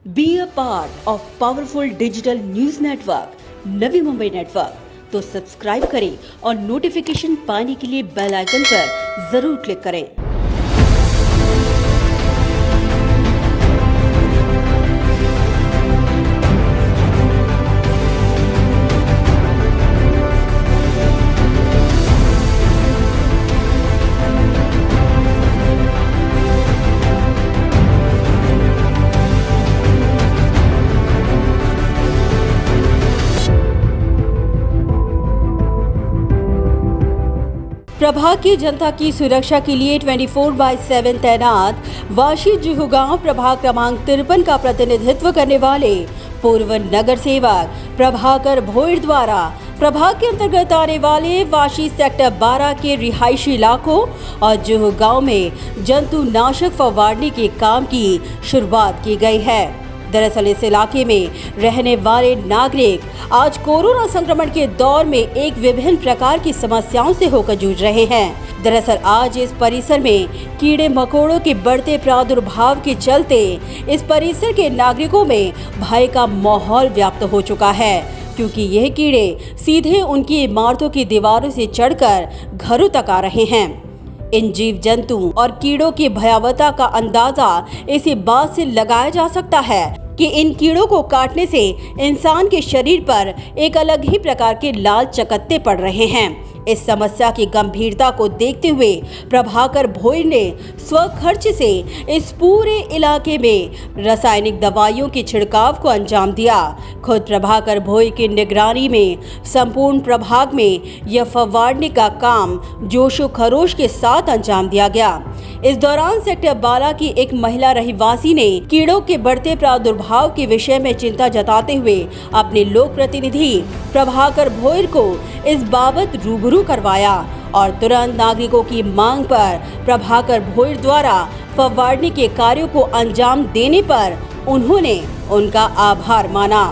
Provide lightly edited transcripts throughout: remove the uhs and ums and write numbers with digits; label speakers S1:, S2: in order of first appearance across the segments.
S1: Be a part of powerful digital news network Navi Mumbai network. तो subscribe करें और notification पाने के लिए बेल आइकन पर जरूर क्लिक करें। प्रभाग की जनता की सुरक्षा के लिए 24/7 तैनात वाशी जुहू गांव प्रभाग क्रमांक 53 का प्रतिनिधित्व करने वाले पूर्व नगर सेवक प्रभाकर भोईर द्वारा प्रभाग के अंतर्गत आने वाले वाशी सेक्टर 12 के रिहायशी इलाकों और जुहू गांव में जंतुनाशक फवारने के काम की शुरुआत की गई है। दरअसल इस इलाके में रहने वाले नागरिक आज कोरोना संक्रमण के दौर में एक विभिन्न प्रकार की समस्याओं से होकर जूझ रहे हैं। दरअसल आज इस परिसर में कीड़े मकोड़ों के बढ़ते प्रादुर्भाव के चलते इस परिसर के नागरिकों में भय का माहौल व्याप्त हो चुका है, क्योंकि यह कीड़े सीधे उनकी इमारतों की दीवारों से चढ़कर घरों तक आ रहे हैं। इन जीव जंतु और कीड़ों की भयावहता का अंदाजा इसी बात से लगाया जा सकता है कि इन कीड़ों को काटने से इंसान के शरीर पर एक अलग ही प्रकार के लाल चकत्ते पड़ रहे हैं। इस समस्या की गंभीरता को देखते हुए प्रभाकर भोईर ने स्वखर्च से इस पूरे इलाके में रासायनिक दवाइयों के छिड़काव को अंजाम दिया। खुद प्रभाकर भोईर की निगरानी में संपूर्ण प्रभाग में यह फवारने का काम जोशो खरोश के साथ अंजाम दिया गया। इस दौरान सेक्टर 12 की एक महिला रहिवासी ने कीड़ों के बढ़ते प्रादुर्भाव के विषय में चिंता जताते हुए अपने लोक प्रतिनिधि प्रभाकर भोईर को इस बाबत रूबरू करवाया और तुरंत नागरिकों की मांग पर प्रभाकर भोईर द्वारा फवारने के कार्यों को अंजाम देने पर उन्होंने उनका आभार माना।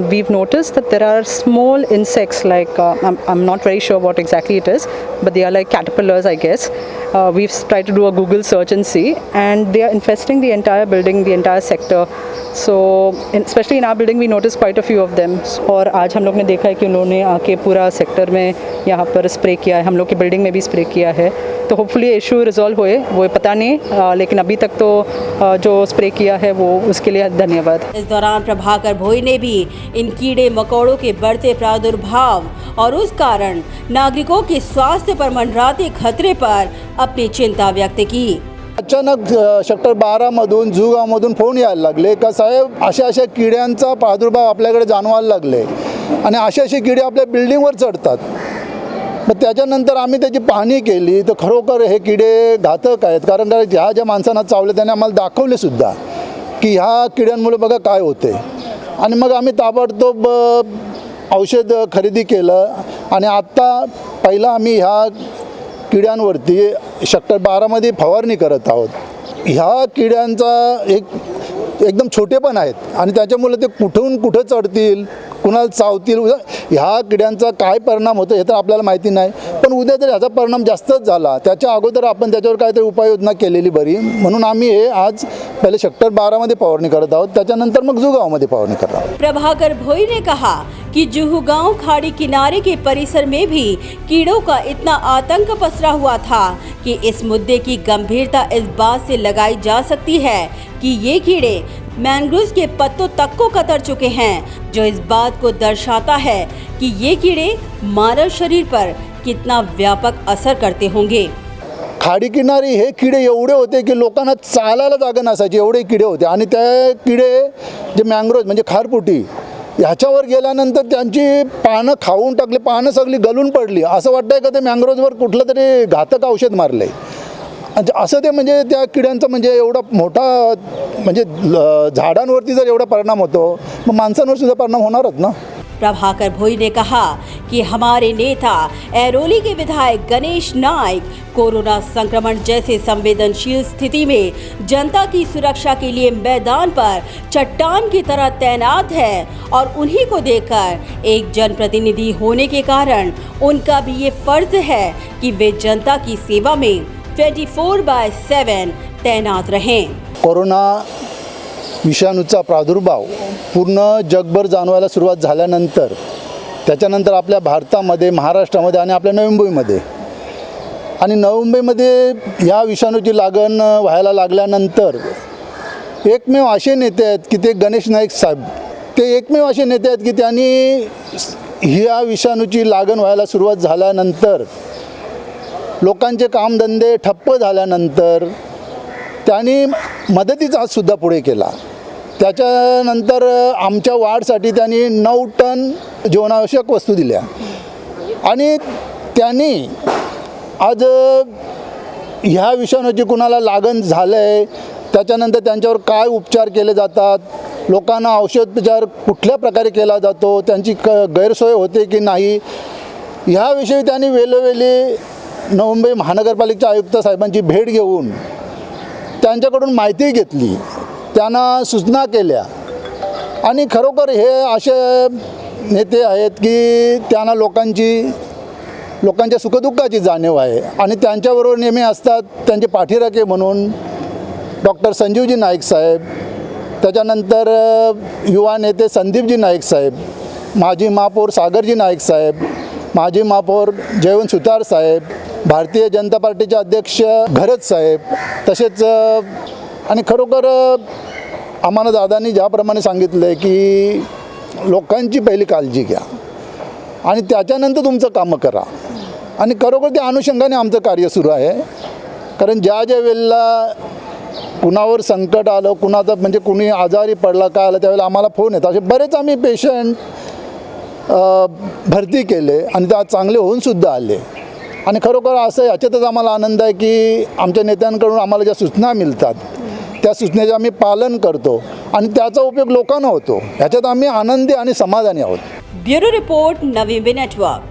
S2: We've noticed that there are small insects like I'm not very sure what exactly it is, but they are like caterpillars, I guess. We've tried to do a Google search and see, and they are infesting the entire building, the entire sector. So especially in our building we noticed quite a few of them. और आज हम लोग ने देखा है कि उन्होंने आके पूरा सेक्टर में यहाँ पर स्प्रे किया है, हम लोग की बिल्डिंग में भी स्प्रे किया है। तो होपफुली इशू रिजॉल्व होए, वो पता नहीं, लेकिन अभी तक तो जो स्प्रे किया है वो उसके लिए धन्यवाद।
S1: इस दौरान प्रभाकर भोईर ने भी इन कीड़े मकोड़ों के बढ़ते प्रादुर्भाव और उस कारण नागरिकों के स्वास्थ्य पर मंडराते खतरे पर अपनी चिंता व्यक्त की।
S3: अचानक सेक्टर 12 मधून जुगावमधून फोन यायला लागले का साहेब अशा किड्यांचा प्रादुर्भाव आपल्याकडे जाणवायला लागले आणि असे किडे आपल्या बिल्डिंगवर चढतात। मग त्याच्यानंतर आम्ही त्याची पाहणी केली तर खरोखर हे किडे घातक आहेत, कारण ज्या माणसांना चावले त्याने आम्हाला दाखवले सुद्धा की ह्या किड्यांमुळे बघा काय होते। आणि मग आम्ही ताबडतोब औषध खरेदी केलं आणि आत्ता पहिला आम्ही ह्या किड्यांवरती सेक्टर 12 मध्ये फवारणी करत आहोत। ह्या किड्यांचा एकदम छोटे पण आहेत आणि त्याच्यामुळे ते कुठून कुठे चढतील, कुणाला चावतील, ह्या किड्यांचा काय परिणाम होतो हे तर आपल्याला माहिती नाही, पण उद्या जर ह्याचा परिणाम जास्तच झाला त्याच्या अगोदर आपण त्याच्यावर काहीतरी उपाययोजना केलेली बरी, म्हणून आम्ही हे आज पहिले सेक्टर 12 मध्ये फवारणी करत आहोत, त्याच्यानंतर मग जुगावमध्ये फवारणी करत आहोत।
S1: प्रभाकर भोईर ने कहा कि जुहू गांव खाड़ी किनारे के परिसर में भी कीड़ों का इतना आतंक पसरा हुआ था कि इस मुद्दे की गंभीरता इस बात से लगाई जा सकती है कि ये कीड़े मैंग्रोव के पत्तों तक को कतर चुके हैं, जो इस बात को दर्शाता है कि ये कीड़े मानव शरीर पर कितना व्यापक असर करते होंगे।
S3: खाडी किनारी हे किडे एवढे होते की लोकांना चालायला जागा नसायची, एवढे किडे होते आणि त्या किडे जे मँग्रोव्ह म्हणजे खारपुटी ह्याच्यावर गेल्यानंतर त्यांची पानं खाऊन टाकली, पानं सगळी गलून पडली, असं वाटतंय का ते मँग्रोव्हवर कुठलं तरी घातक औषध मारलंय असं ते। म्हणजे त्या किड्यांचा म्हणजे एवढा मोठा म्हणजे झाडांवरती जर एवढा परिणाम होतो मग माणसांवर सुद्धा परिणाम होणारच ना।
S1: प्रभाकर भोईर ने कहा कि हमारे नेता ऐरोली के विधायक गणेश नाइक कोरोना संक्रमण जैसे संवेदनशील स्थिति में जनता की सुरक्षा के लिए मैदान पर चट्टान की तरह तैनात है और उन्हीं को देखकर एक जनप्रतिनिधि होने के कारण उनका भी ये फर्ज है कि वे जनता की सेवा में 24/7 तैनात रहें।
S3: कोरोना विषाणूचा प्रादुर्भाव पूर्ण जगभर जाणवायला सुरुवात झाल्यानंतर त्याच्यानंतर आपल्या भारतामध्ये, महाराष्ट्रामध्ये आणि आपल्या नवी मुंबईमध्ये आणि नवी मुंबईमध्ये ह्या विषाणूची लागण व्हायला लागल्यानंतर एकमेव असे नेते आहेत की ते गणेश नाईक साहेब, ते एकमेव असे नेते आहेत की त्यांनी ह्या विषाणूची लागण व्हायला सुरुवात झाल्यानंतर लोकांचे कामधंदे ठप्प झाल्यानंतर त्यांनी मदतीचा हातसुद्धा पुढे केला. त्याच्यानंतर आमच्या वार्डसाठी त्यांनी 9 टन जीवनावश्यक वस्तू दिल्या आणि त्यांनी आज ह्या विषाणूची कुणाला लागण झालं आहे, त्याच्यानंतर त्यांच्यावर काय उपचार केले जातात, लोकांना औषधोपचार कुठल्या प्रकारे केला जातो, त्यांची गैरसोय होते की नाही, ह्याविषयी त्यांनी वेळोवेळी नवी मुंबई महानगरपालिकेच्या आयुक्त साहेबांची भेट घेऊन त्यांच्याकडून माहिती घेतली, त्यांना सूचना केल्या आणि खरोखर हे असे नेते आहेत की त्यांना लोकांच्या सुखदुःखाची जाणीव आहे आणि त्यांच्याबरोबर नेहमी असतात त्यांचे पाठीराखे म्हणून डॉक्टर संजीवजी नाईक साहेब, त्याच्यानंतर युवा नेते संदीपजी नाईक साहेब, माजी महापौर सागरजी नाईक साहेब, माजी महापौर जयवंत सुतार साहेब, भारतीय जनता पार्टीचे अध्यक्ष घरत साहेब, तसेच आणि खरोखर आम्हाला दादांनी ज्याप्रमाणे सांगितलं आहे की लोकांची पहिली काळजी घ्या आणि त्याच्यानंतर तुमचं कामं करा आणि खरोखर त्या अनुषंगाने आमचं कार्य सुरू आहे. कारण ज्या वेळेला कुणावर संकट आलं, कुणाचं म्हणजे कुणी आजारी पडला काय आलं, त्यावेळेला आम्हाला फोन येतात. असे बरेच आम्ही पेशंट भरती केले आणि त्या चांगले होऊनसुद्धा आले आणि खरोखर असं याच्यातच आम्हाला आनंद आहे की आमच्या नेत्यांकडून आम्हाला ज्या सूचना मिळतात त्या सूचनेचे आम्ही पालन करतो आणि त्याचा उपयोग लोकांना होतो, ह्याच्यात आम्ही आनंदी आणि समाधानी आहोत.
S1: Bureau report, Navi Mumbai network.